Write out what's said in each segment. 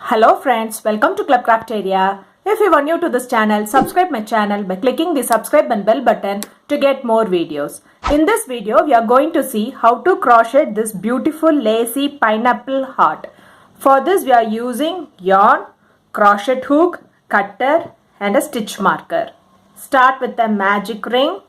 Hello friends, welcome to Club Crafteria. If you are new to this channel, subscribe my channel by clicking the subscribe and bell button to get more videos. In this video, we are going to see how to crochet this beautiful lacy pineapple heart. For this, we are using yarn, crochet hook, cutter and a stitch marker. Start with the magic ring.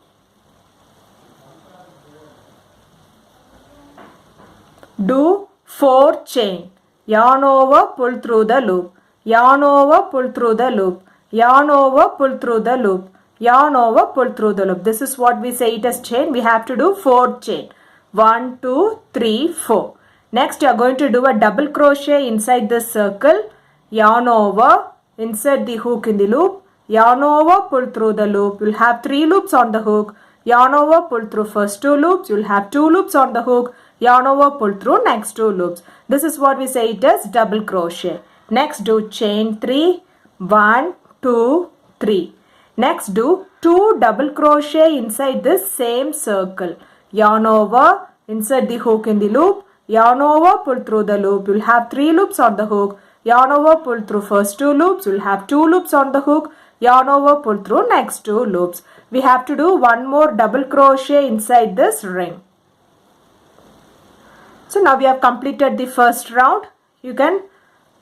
Do 4 chain. Yarn over, pull through the loop. Yarn over, pull through the loop. Yarn over, pull through the loop. Yarn over, pull through the loop. This is what we say it as chain. We have to do 4 chain. 1, 2, 3, 4. Next you are going to do a double crochet inside this circle. Yarn over, insert the hook in the loop. Yarn over, pull through the loop. You'll have 3 loops on the hook. Yarn over, pull through first 2 loops. You'll have 2 loops on the hook. Yarn over, pull through next 2 loops. This is what we say it as double crochet. Next do chain 3. 1, 2, 3. Next do 2 double crochet inside this same circle. Yarn over, insert the hook in the loop. Yarn over, pull through the loop. You'll have 3 loops on the hook. Yarn over, pull through first 2 loops. You'll have 2 loops on the hook. Yarn over, pull through next 2 loops. We have to do one more double crochet inside this ring. So now we have completed the first round. You can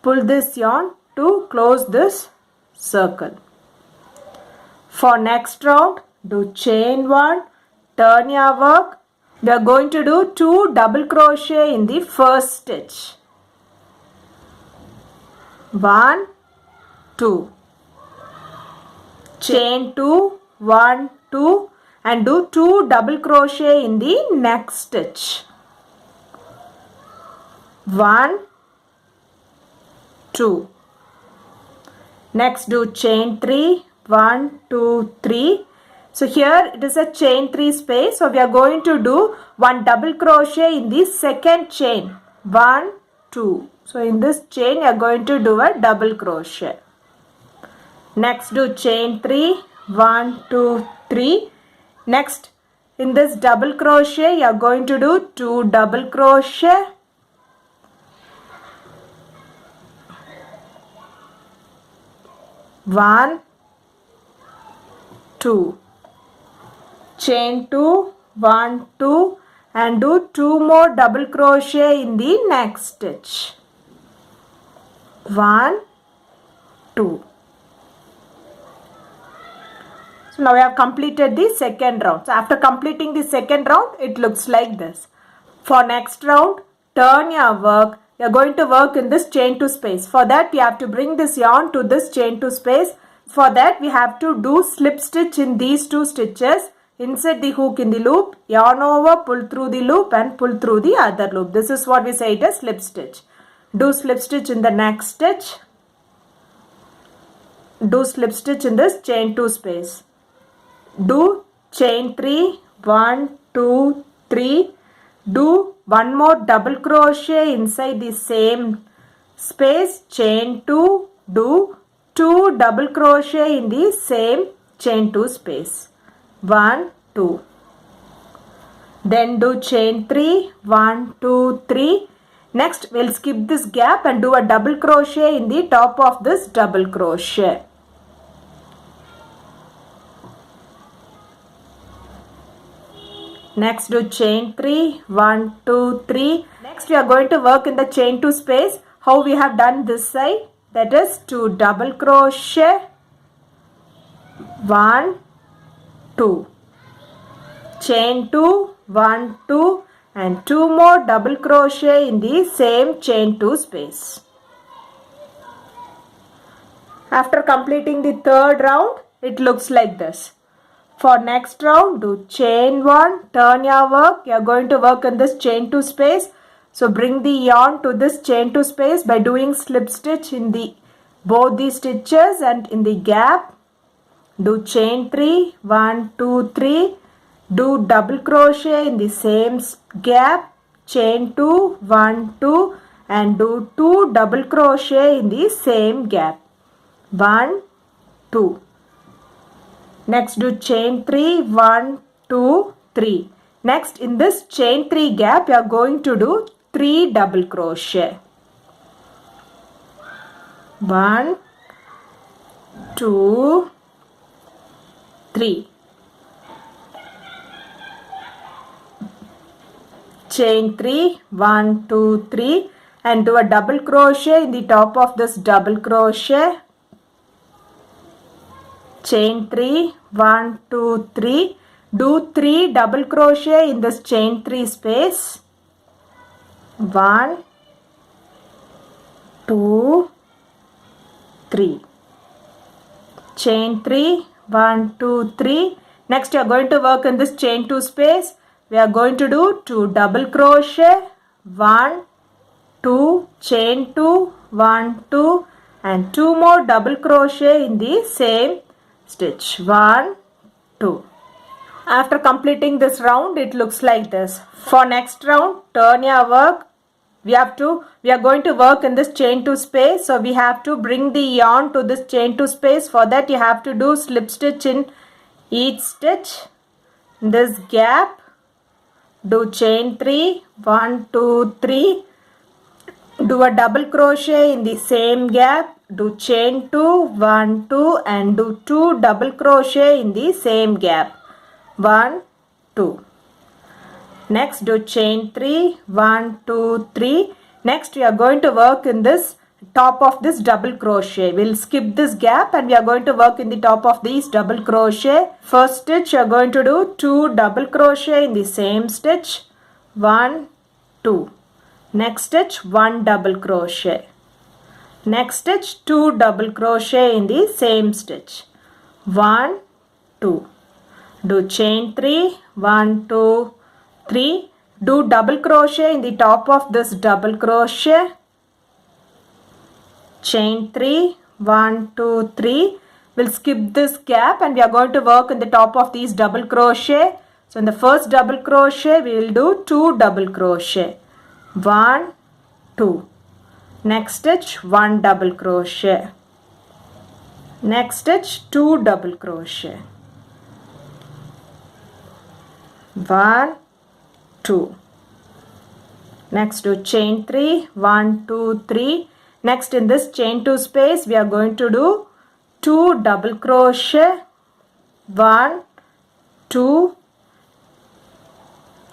pull this yarn to close this circle. For next round, do chain 1, turn your work. We are going to do 2 double crochet in the first stitch. 1, 2. Chain 2, 1, 2 and do 2 double crochet in the next stitch. 1, 2. Next do chain 3, 1, 2, 3. So here it is a chain 3 space. So we are going to do 1 double crochet in the second chain. 1, 2. So in this chain you are going to do a double crochet. Next do chain 3, 1, 2, 3. Next in this double crochet you are going to do 2 double crochet. 1, 2. Chain 2, 1, 2 and do 2 more double crochet in the next stitch. 1, 2. So now we have completed the second round. So after completing the second round, it looks like this. For next round, turn your work. You are going to work in this chain 2 space. For that, we have to bring this yarn to this chain 2 space. For that, we have to do slip stitch in these 2 stitches. Insert the hook in the loop, yarn over, pull through the loop and pull through the other loop. This is what we say it as slip stitch. Do slip stitch in the next stitch. Do slip stitch in this chain 2 space. Do chain 3, 1, 2, 3. Do 1 more double crochet inside the same space, chain 2, do 2 double crochet in the same chain 2 space. 1, 2. Then do chain 3, 1, 2, 3. Next we'll skip this gap and do a double crochet in the top of this double crochet. Next do chain 3, 1, 2, 3. Next we are going to work in the chain 2 space. How we have done this side? That is 2 double crochet. 1, 2. Chain 2, 1, 2 and 2 more double crochet in the same chain 2 space. After completing the third round, it looks like this. For next round, do chain 1, turn your work. You are going to work in this chain 2 space. So bring the yarn to this chain 2 space by doing slip stitch in the both the stitches and in the gap. Do chain 3, 1, 2, 3. Do double crochet in the same gap. Chain 2, 1, 2 and do 2 double crochet in the same gap. 1, 2. Next do chain 3, 1, 2, 3. Next in this chain 3 gap you are going to do 3 double crochet. 1 2 3. Chain 3, 1 2 3, and do a double crochet in the top of this double crochet. Chain 3, 1 2 3, do 3 double crochet in this chain 3 space. 1 2 3. Chain 3, 1 2 3. Next you are going to work in this chain 2 space. We are going to do 2 double crochet, 1 2, chain 2, 1 2, and 2 more double crochet in the same stitch. 1 2. After completing this round, it looks like this. For next round, turn your work. We are going to work in this chain 2 space. So we have to bring the yarn to this chain 2 space. For that you have to do slip stitch in each stitch. This gap, do chain 3, 1 2 3, do a double crochet in the same gap, do chain 2, 1 2, and do 2 double crochet in the same gap, 1 2. Next do chain 3, 1 2 3. Next we are going to work in this top of this double crochet. We'll skip this gap and we are going to work in the top of these double crochet. First stitch you are going to do 2 double crochet in the same stitch, 1 2. Next stitch 1 double crochet. Next stitch 2 double crochet in the same stitch, 1 2. Do chain 3, 1 2 3. Do double crochet in the top of this double crochet. Chain 3, 1 2 3. We'll skip this gap and we are going to work in the top of these double crochet. So in the first double crochet we will do 2 double crochet, 1 2. Next stitch 1 double crochet. Next stitch 2 double crochet, 1 2. Next do chain 3, 1 2 3. Next in this chain 2 space we are going to do 2 double crochet, 1 2,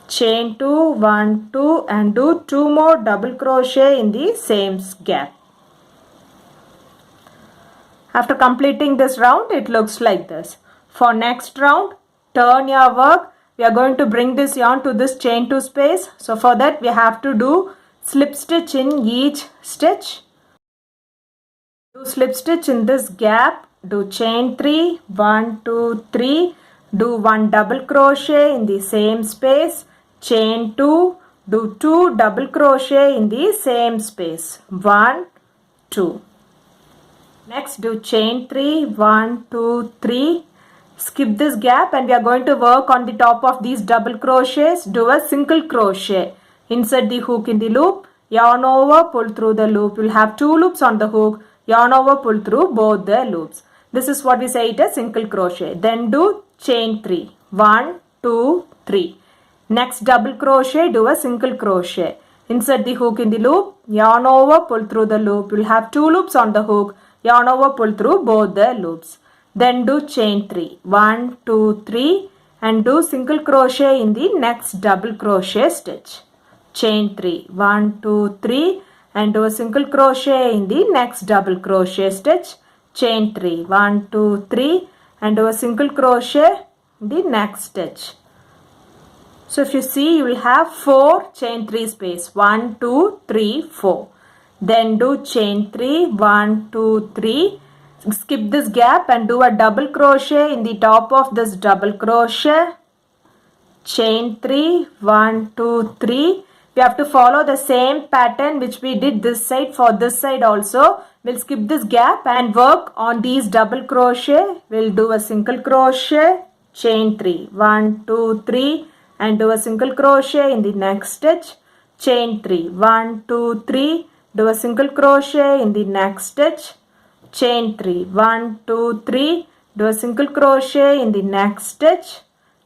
chain 2, 1 2, and do 2 more double crochet in the same gap. After completing this round, it looks like this. For next round, turn your work. We are going to bring this yarn to this chain 2 space. So for that we have to do slip stitch in each stitch. Do slip stitch in this gap. Do chain 3, 1 2 3. Do 1 double crochet in the same space. Chain 2. Do 2 double crochet in the same space. 1 2. Next do chain 3, 1 2 3. Skip this gap and we are going to work on the top of these double crochets. Do a single crochet. Insert the hook in the loop. Yarn over, pull through the loop. You'll have 2 loops on the hook. Yarn over, pull through both the loops. This is what we say it as single crochet. Then do chain 3. 1 2 3. Next double crochet, do a single crochet. Insert the hook in the loop. Yarn over, pull through the loop. You'll have 2 loops on the hook. Yarn over, pull through both the loops. Then do chain 3, 1 2 3, and do single crochet in the next double crochet stitch. Chain 3, 1 2 3, and do a single crochet in the next double crochet stitch. Chain 3, 1 2 3, and do a single crochet in the next stitch. So if you see, you will have 4 chain 3 space, 1 2 3 4. Then do chain 3, 1 2 3. Skip this gap and do a double crochet in the top of this double crochet. Chain 3, 1 2 3. We have to follow the same pattern which we did this side for this side also. We'll skip this gap and work on these double crochet. We'll do a single crochet, chain 3, 1 2 3, and do a single crochet in the next stitch. Chain 3, 1 2 3, do a single crochet in the next stitch. Chain 3, 1 2 3, do a single crochet in the next stitch.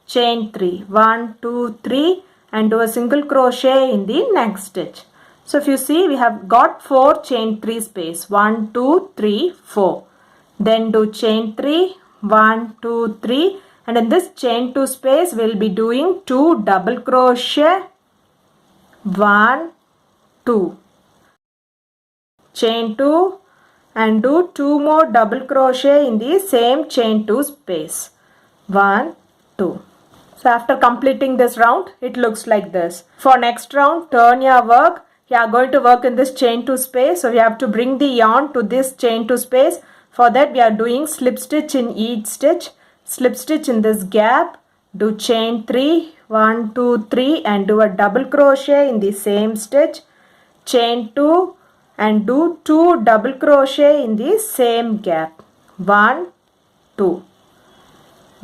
Chain 3, 1 2 3, and do a single crochet in the next stitch. So if you see, we have got 4 chain 3 space. 1, 2, 3, 4. Then do chain 3, 1, 2, 3. And in this chain 2 space, we will be doing 2 double crochet. 1, 2. Chain 2 and do 2 more double crochet in the same chain 2 space. 1, 2. So after completing this round, it looks like this. For next round, turn your work. You are going to work in this chain 2 space. So we have to bring the yarn to this chain 2 space. For that, we are doing slip stitch in each stitch. Slip stitch in this gap. Do chain 3, 1, 2, 3 and do a double crochet in the same stitch. Chain 2 and do 2 double crochet in the same gap. 1, 2.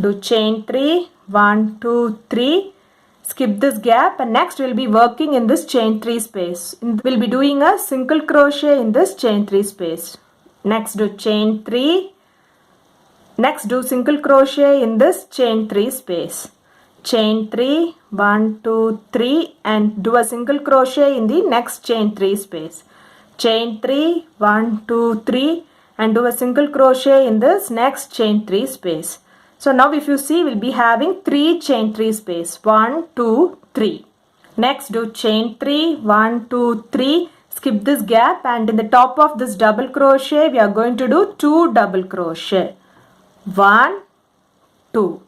Do chain 3, 1, 2, 3. Skip this gap and next we'll be working in this chain 3 space. We'll be doing a single crochet in this chain 3 space. Next do chain 3. Next do single crochet in this chain 3 space. Chain 3, 1, 2, 3 and do a single crochet in the next chain 3 space. Chain 3, 1, 2, 3 and do a single crochet in this next chain 3 space. So now if you see, we'll be having 3 chain 3 space. 1, 2, 3. Next do chain 3, 1, 2, 3. Skip this gap and in the top of this double crochet, we are going to do 2 double crochet. 1, 2.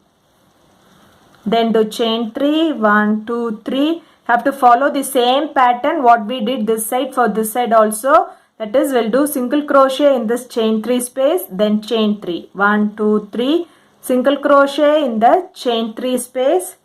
Then do chain 3, 1, 2, 3. Have to follow the same pattern what we did this side for this side also. That is, we'll do single crochet in this chain 3 space, then chain 3. 1, 2, 3. Single crochet in the chain 3 space,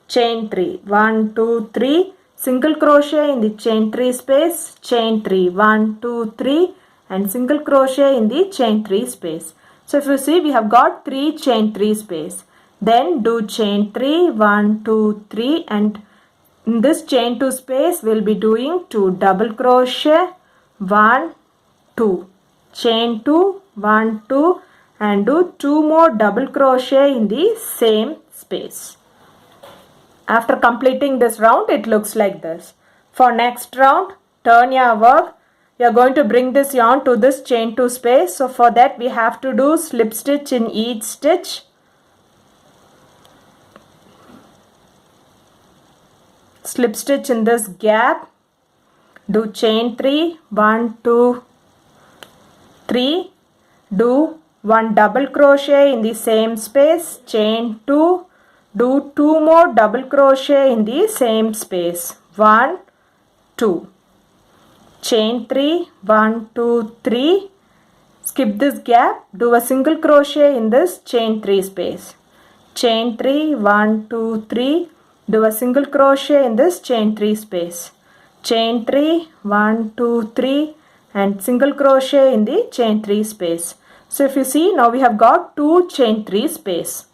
chain 3. 1, 2, 3. Single crochet in the chain 3 space, chain 3. 1, 2, 3 and single crochet in the chain 3 space. So if you see, we have got 3 chain 3 space. Then do chain 3, 1, 2, 3 and in this chain 2 space, we'll be doing 2 double crochet, 1, 2. Chain 2, 1, 2 and do 2 more double crochet in the same space. After completing this round, it looks like this. For next round, turn your work. You are going to bring this yarn to this chain 2 space. So for that, we have to do slip stitch in each stitch. Slip stitch in this gap. Do chain 3, 1, 2, 3. Do 1 double crochet in the same space, chain 2, do 2 more double crochet in the same space, 1, 2, chain 3, 1, 2, 3, skip this gap, do a single crochet in this chain 3 space, chain 3, 1, 2, 3, do a single crochet in this chain 3 space, chain 3, 1, 2, 3 and single crochet in the chain 3 space. So if you see, now we have got 2 chain 3 space.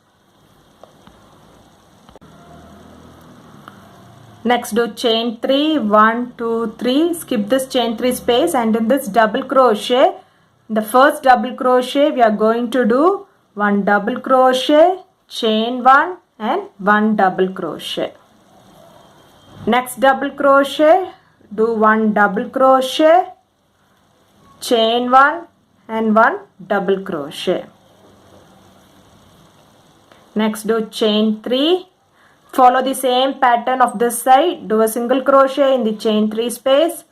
Next do chain 3, 1, 2, 3. Skip this chain 3 space and in this double crochet, the first double crochet we are going to do 1 double crochet, chain 1 and 1 double crochet. Next double crochet, do 1 double crochet, chain 1 and 1 double crochet. Next do chain 3. Follow the same pattern of this side. Do a single crochet in the chain 3 space,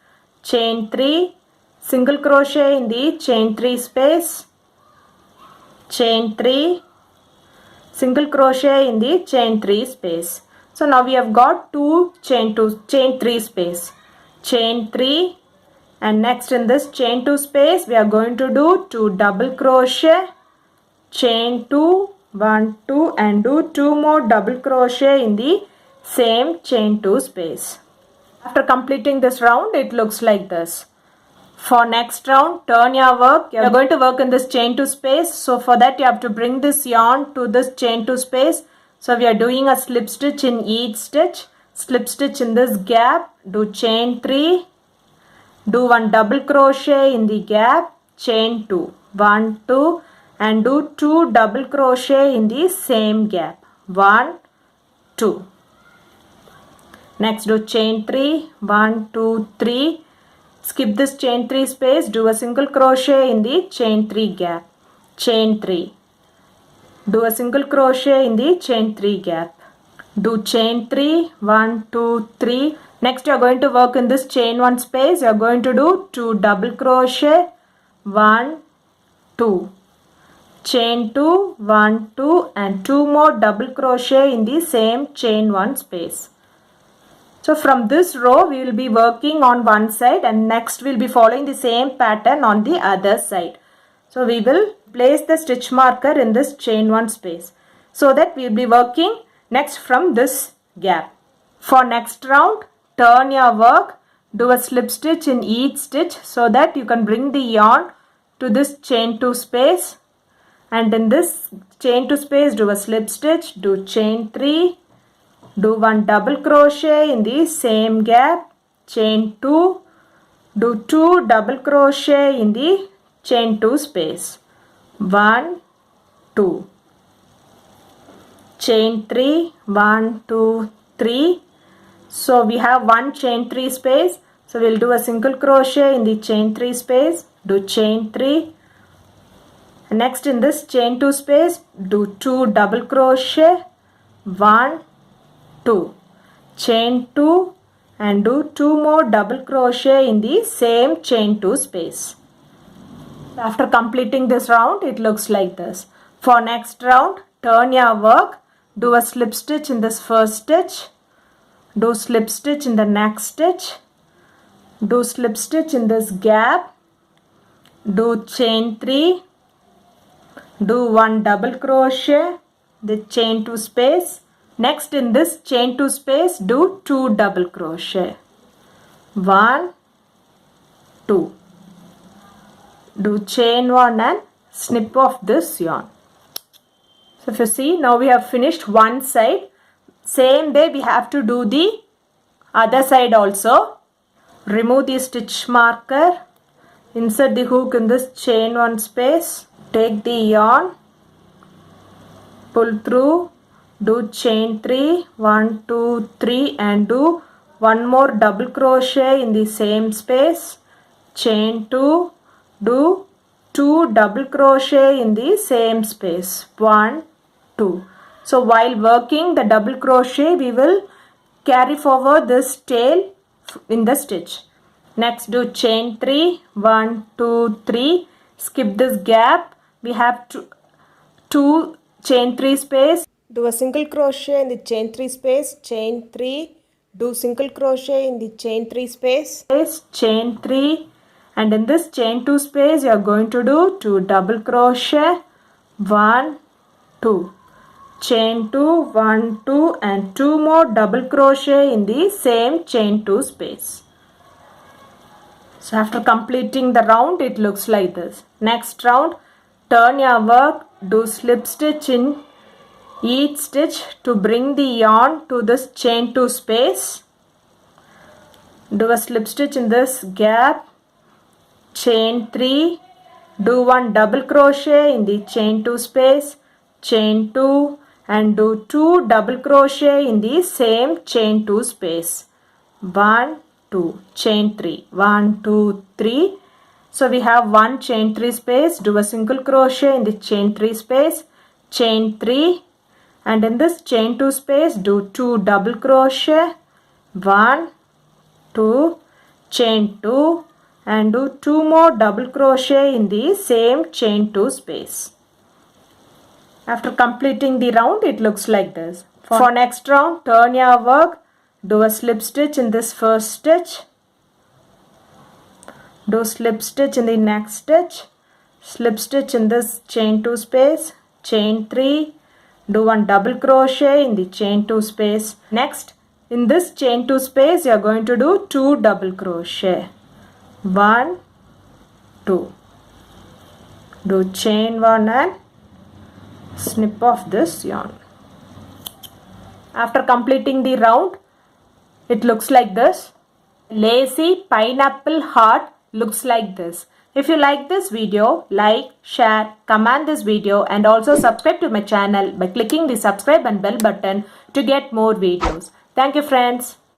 chain 3, single crochet in the chain 3 space, chain 3, single crochet in the chain 3 space. So now we have got 2 chain 3 space, chain 3 and next in this chain 2 space we are going to do 2 double crochet, chain 2, 1, 2 and do 2 more double crochet in the same chain 2 space. After completing this round, it looks like this. For next round, turn your work. You are going to work in this chain 2 space. So for that you have to bring this yarn to this chain 2 space. So we are doing a slip stitch in each stitch. Slip stitch in this gap. Do chain 3. Do 1 double crochet in the gap. Chain 2. 1, 2 and do 2 double crochet in the same gap. 1, 2. Next do chain 3. 1, 2, 3. skip this chain 3 space, do a single crochet in the chain 3 gap, chain 3, do a single crochet in the chain 3 gap, do chain 3, 1 2 3. Next you are going to work in this chain 1 space. You are going to do 2 double crochet, 1 2, chain 2, 1 2, and 2 more double crochet in the same chain 1 space. So from this row we will be working on one side, and next we will be following the same pattern on the other side. So we will place the stitch marker in this chain 1 space, so that we will be working next from this gap. For next round, turn your work, do a slip stitch in each stitch so that you can bring the yarn to this chain 2 space, and in this chain 2 space do a slip stitch, do chain 3, do 1 double crochet in the same gap, chain 2, do 2 double crochet in the chain 2 space, 1 2, chain 3, 1 2 3. So we have 1 chain 3 space, so we will do a single crochet in the chain 3 space, do chain 3. Next in this chain 2 space, do 2 double crochet, 1 2, chain 2, and do 2 more double crochet in the same chain 2 space. After completing this round, it looks like this. For next round, turn your work, do a slip stitch in this first stitch, do slip stitch in the next stitch, do slip stitch in this gap, do chain 3, do 1 double crochet, the chain 2 space. Next in this chain 2 space, do 2 double crochet, 1 2, do chain 1 and snip off this yarn. So if you see, now we have finished one side. Same way we have to do the other side also. Remove the stitch marker, insert the hook in this chain 1 space, take the yarn, pull through, do chain 3, 1 2 3, and do 1 more double crochet in the same space, chain 2, do 2 double crochet in the same space, 1 2. So while working the double crochet, we will carry forward this tail in the stitch. Next do chain 3, 1 2 3, skip this gap, we have 2 chain 3 space, do a single crochet in the chain 3 space, chain 3, do single crochet in the chain 3 space, chain 3, and in this chain 2 space you are going to do 2 double crochet, 1 2, chain 2, 1 2, and 2 more double crochet in the same chain 2 space. So after completing the round, it looks like this. Next round, turn your work, do slip stitch in each stitch to bring the yarn to this chain 2 space, do a slip stitch in this gap, chain 3, do 1 double crochet in the chain 2 space, chain 2, and do 2 double crochet in the same chain 2 space, 1 2, chain 3, 1 2 3. So we have 1 chain 3 space, do a single crochet in the chain 3 space, chain 3, and in this chain 2 space do 2 double crochet, 1 2, chain 2, and do 2 more double crochet in the same chain 2 space. After completing the round, it looks like this. For next round, turn your work, do a slip stitch in this first stitch, do slip stitch in the next stitch, slip stitch in this chain 2 space, chain 3, do 1 double crochet in the chain 2 space. Next, in this chain 2 space, you are going to do 2 double crochet, 1 2, do chain 1 and snip off this yarn. After completing the round, it looks like this. Lacy pineapple heart looks like this. If you like this video, like, share, comment this video, and also subscribe to my channel by clicking the subscribe and bell button to get more videos. Thank you, friends.